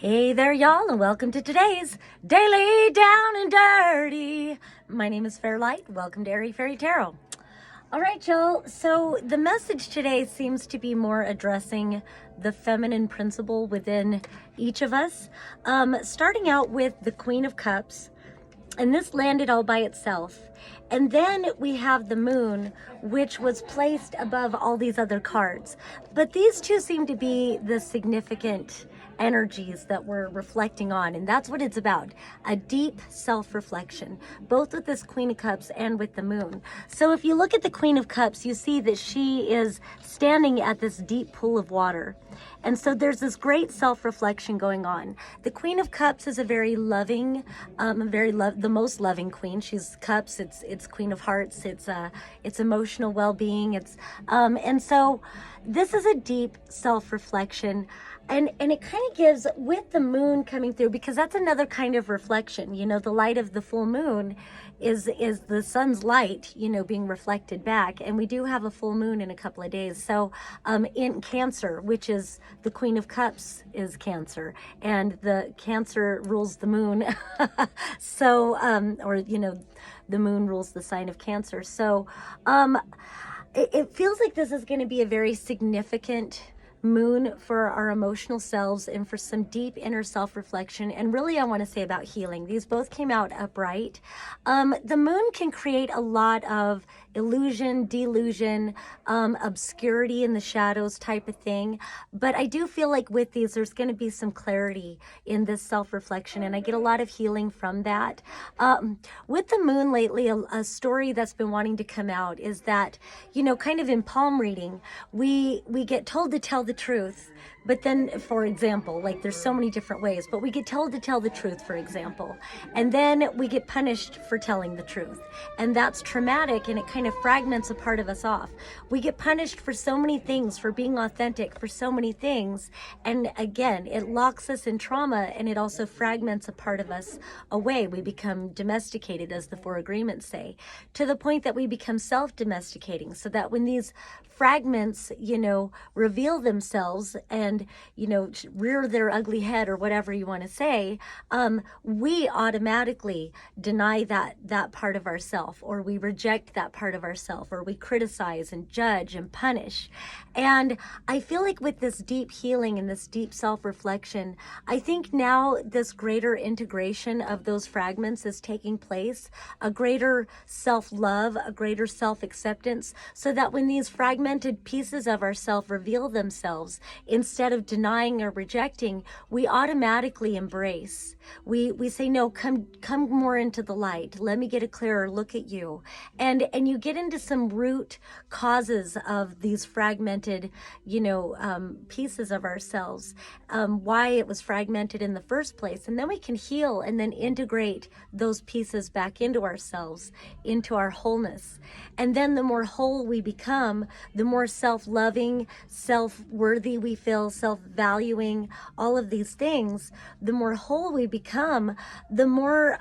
Hey there, y'all, and welcome to today's Daily Down and Dirty. My name is Fairlight. Welcome to Airy Fairy Tarot. All right, y'all. So the message today seems to be more addressing the feminine principle within each of us. Starting out with the Queen of Cups, and this landed all by itself. And then we have the moon, which was placed above all these other cards. But these two seem to be the significant energies that we're reflecting on, and that's what it's about, a deep self-reflection, both with this Queen of Cups and with the moon. So if you look at the Queen of Cups, you see that she is standing at this deep pool of water. And so there's this great self-reflection going on. The Queen of Cups is a very loving, the most loving queen. She's cups. It's Queen of Hearts. It's emotional well-being. And so this is a deep self-reflection. And it kind of gives, with the moon coming through, because that's another kind of reflection. You know, the light of the full moon is the sun's light, you know, being reflected back. And we do have a full moon in a couple of days. So in Cancer, which is the Queen of Cups, is Cancer. And the Cancer rules the moon. So, or, you know, the moon rules the sign of Cancer. So it feels like this is going to be a very significant moon for our emotional selves and for some deep inner self-reflection. And really, I want to say about healing. These both came out upright. The moon can create a lot of illusion, delusion, obscurity in the shadows type of thing. But I do feel like with these, there's going to be some clarity in this self-reflection, and I get a lot of healing from that. With the moon lately, a story that's been wanting to come out is that, you know, kind of in palm reading, we get told to tell the truth. But then, for example, like there's so many different ways, but we get told to tell the truth, for example, and then we get punished for telling the truth. And that's traumatic, and it kind of fragments a part of us off. We get punished for so many things, for being authentic, for so many things. And again, it locks us in trauma, and it also fragments a part of us away. We become domesticated, as the Four Agreements say, to the point that we become self-domesticating, so that when these fragments, you know, reveal themselves and, you know, rear their ugly head, or whatever you want to say, we automatically deny that part of ourself, or we reject that part of ourself, or we criticize and judge and punish. And I feel like with this deep healing and this deep self-reflection, I think now this greater integration of those fragments is taking place, a greater self-love, a greater self-acceptance, so that when these fragmented pieces of ourselves reveal themselves, instead of denying or rejecting, we automatically embrace. We say, no, come more into the light. Let me get a clearer look at you. And you get into some root causes of these fragmented, you know, pieces of ourselves, why it was fragmented in the first place. And then we can heal and then integrate those pieces back into ourselves, into our wholeness. And then the more whole we become, the more self-loving, self-worthy we feel, self-valuing, all of these things, the more whole we become, the more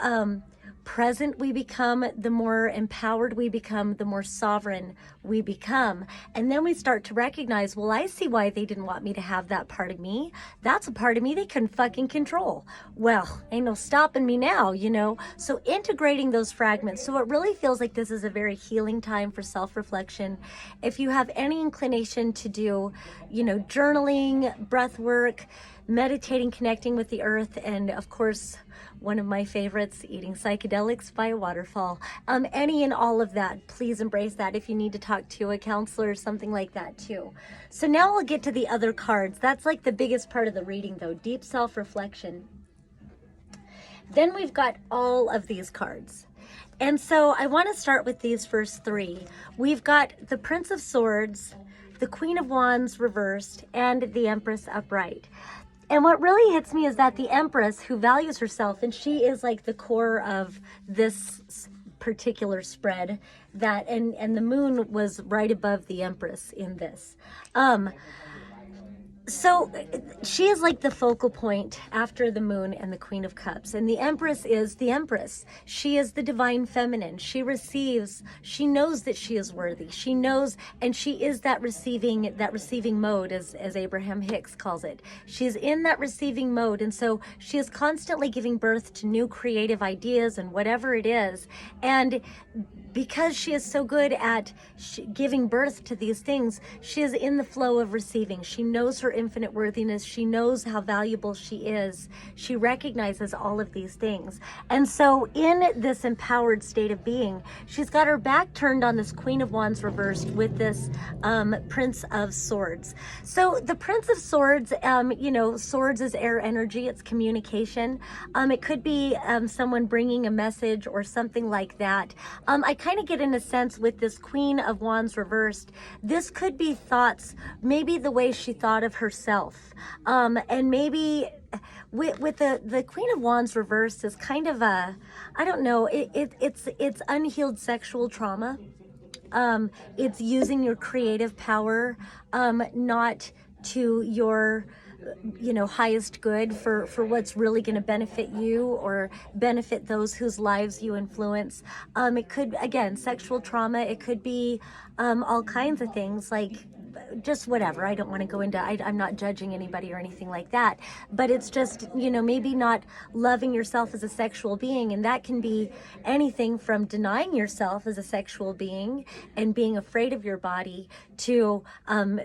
present we become, the more empowered we become, the more sovereign we become. And then we start to recognize, well, I see why they didn't want me to have that part of me. That's a part of me they couldn't fucking control. Well, ain't no stopping me now, you know? So integrating those fragments. So it really feels like this is a very healing time for self-reflection. If you have any inclination to do, you know, journaling, breath work, meditating, connecting with the earth, and of course, one of my favorites, eating psychedelics by a waterfall. Any and all of that, please embrace that if you need to talk to a counselor or something like that too. So now we'll get to the other cards. That's like the biggest part of the reading though, deep self-reflection. Then we've got all of these cards. And so I want to start with these first three. We've got the Prince of Swords, the Queen of Wands reversed, and the Empress upright. And what really hits me is that the Empress, who values herself, and she is like the core of this particular spread, that and the moon was right above the Empress in this. So she is like the focal point after the moon and the Queen of Cups. And the Empress is the Empress. She is the divine feminine. She receives, she knows that she is worthy. She knows, and she is that receiving mode, as Abraham Hicks calls it. She's in that receiving mode. And so she is constantly giving birth to new creative ideas and whatever it is. And because she is so good at giving birth to these things, she is in the flow of receiving. She knows her infinite worthiness. She knows how valuable she is. She recognizes all of these things. And so in this empowered state of being, she's got her back turned on this Queen of Wands reversed with this Prince of Swords. So the Prince of Swords, you know, swords is air energy. It's communication. It could be someone bringing a message or something like that. I kind of get in a sense with this Queen of Wands reversed, this could be thoughts, maybe the way she thought of herself. And maybe with the Queen of Wands reversed is kind of a, I don't know, it's unhealed sexual trauma. It's using your creative power, not to your, you know, highest good for what's really going to benefit you or benefit those whose lives you influence. It could, again, sexual trauma. It could be all kinds of things, like just whatever. I don't want to go into, I'm not judging anybody or anything like that, but it's just, you know, maybe not loving yourself as a sexual being. And that can be anything from denying yourself as a sexual being and being afraid of your body to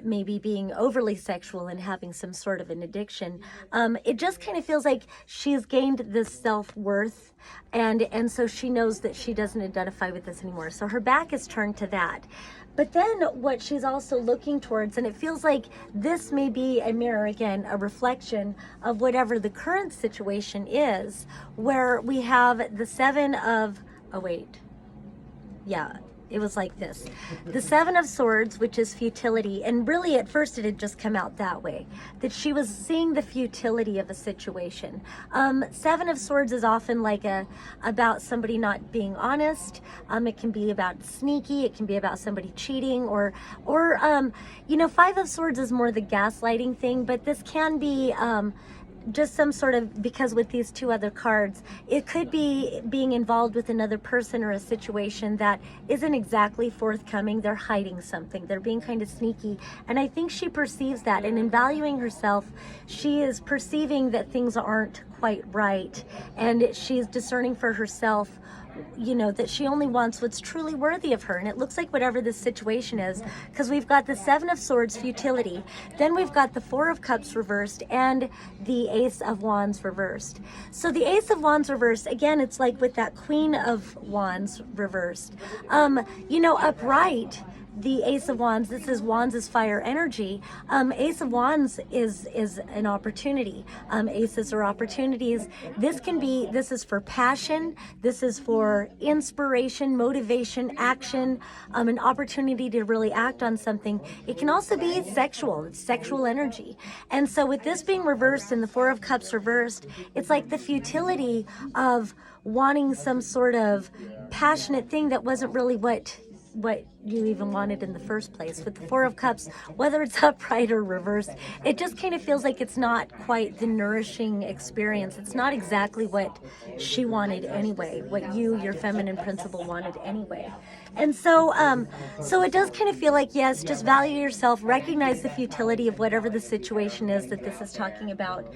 maybe being overly sexual and having some sort of an addiction. It just kind of feels like she's gained this self-worth, and so she knows that she doesn't identify with this anymore. So her back is turned to that. But then what she's also looking towards, and it feels like this may be a mirror, again, a reflection of whatever the current situation is, where we have the Seven of, oh wait, yeah, it was like this. The Seven of Swords, which is futility, and really at first it had just come out that way, that she was seeing the futility of a situation. Seven of Swords is often like about somebody not being honest. It can be about sneaky. It can be about somebody cheating, or you know, Five of Swords is more the gaslighting thing, but this can be just some sort of, because with these two other cards, it could be being involved with another person or a situation that isn't exactly forthcoming. They're hiding something. They're being kind of sneaky. And I think she perceives that. And in valuing herself, she is perceiving that things aren't quite right. And she's discerning for herself, you know, that she only wants what's truly worthy of her. And it looks like whatever this situation is, because we've got the Seven of Swords, futility, then we've got the Four of Cups reversed, and the Ace of Wands reversed. So the Ace of Wands reversed, again, it's like with that Queen of Wands reversed. You know, upright, the Ace of Wands, this is Wands is fire energy. Ace of Wands is an opportunity. Aces are opportunities. This is for passion. This is for inspiration, motivation, action, an opportunity to really act on something. It can also be sexual. It's sexual energy. And so with this being reversed and the Four of Cups reversed, it's like the futility of wanting some sort of passionate thing that wasn't really what you even wanted in the first place. With the Four of Cups, whether it's upright or reversed, it just kind of feels like it's not quite the nourishing experience. It's not exactly what she wanted anyway, what you, your feminine principle, wanted anyway. And so so it does kind of feel like, yes, just value yourself, recognize the futility of whatever the situation is that this is talking about.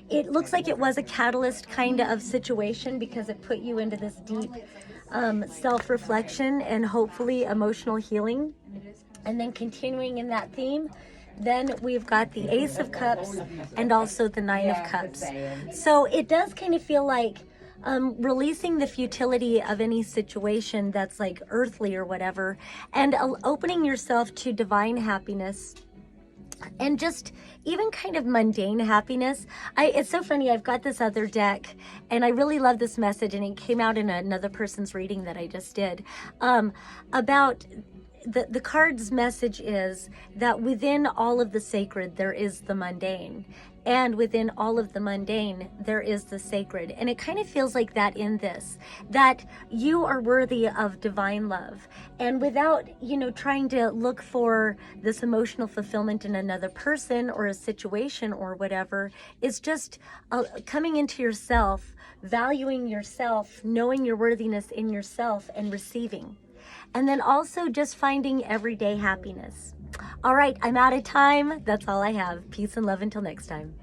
It looks like it was a catalyst kind of situation, because it put you into this deep self-reflection and hopefully emotional healing. And then continuing in that theme, then we've got the Ace of Cups and also the Nine of Cups. So it does kind of feel like releasing the futility of any situation that's like earthly or whatever, and opening yourself to divine happiness and just even kind of mundane happiness. It's so funny, I've got this other deck and I really love this message, and it came out in another person's reading that I just did, about the card's message is that within all of the sacred there is the mundane. And within all of the mundane, there is the sacred. And it kind of feels like that in this, that you are worthy of divine love. And without, trying to look for this emotional fulfillment in another person or a situation or whatever, it's just coming into yourself, valuing yourself, knowing your worthiness in yourself, and receiving. And then also just finding everyday happiness. All right, I'm out of time. That's all I have. Peace and love until next time.